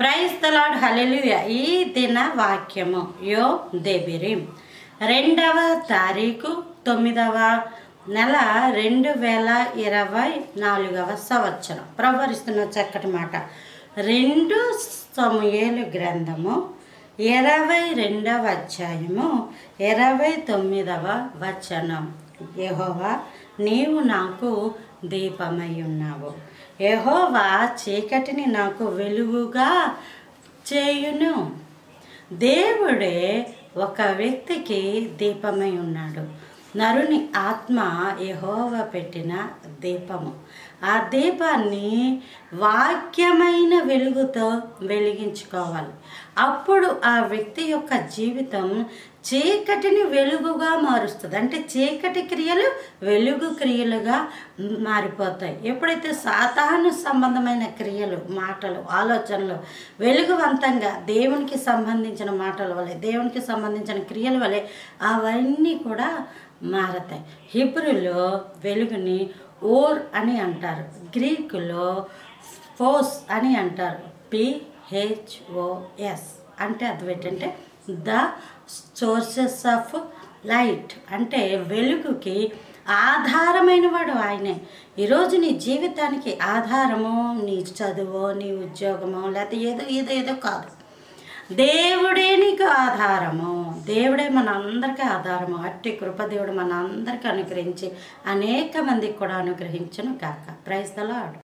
Praise the lord, హల్లెలూయా. ఈ దిన వాక్యము యోబ్ దెబీరీం 2వ తారీఖు 9వ నెల 2024వ సంవత్సరం. ప్రభువరిస్తున్న చక్కటి మాట. 2 సమూయేలు గ్రంథము 22వ అధ్యాయము 29వ వచనం. యెహోవా, నీవు నాకు దీపమై ఉన్నావు. యెహోవా చీకటిని నాకు వెలుగుగా చేయును. దేవుడే ఒక వ్యక్తికి దీపమై ఉన్నాడు. నరుని ఆత్మ యెహోవా పెట్టిన దీపము. ఆ దీపాన్ని వాక్యమైన వెలుగుతో వెలిగించుకోవాలి. అప్పుడు ఆ వ్యక్తి యొక్క జీవితం చీకటిని వెలుగుగా మారుస్తుంది. అంటే చీకటి క్రియలు వెలుగు క్రియలుగా మారిపోతాయి. ఎప్పుడైతే సాతాను సంబంధమైన క్రియలు, మాటలు, ఆలోచనలు వెలుగువంతంగా దేవునికి సంబంధించిన మాటల వలె, దేవునికి సంబంధించిన క్రియల వలె అవన్నీ కూడా మారతాయి. హీబ్రూలో వెలుగుని ఓర్ అని అంటారు, గ్రీకులో ఫోస్ అని అంటారు, PHOS అంటే అది ఏంటంటే ద సోర్సెస్ ఆఫ్ లైట్. అంటే వెలుగుకి ఆధారమైన వాడు ఆయనే. ఈరోజు నీ జీవితానికి ఆధారము నీ చదువు, నీ ఉద్యోగమో, లేకపోతే ఏదో కాదు. దేవుడే నీకు ఆధారము. దేవుడే మన అందరికీ ఆధారము. అట్టి కృపదేవుడు మన అందరికీ అనుగ్రహించి అనేక మందికి కూడా అనుగ్రహించును కాక. Praise the lord.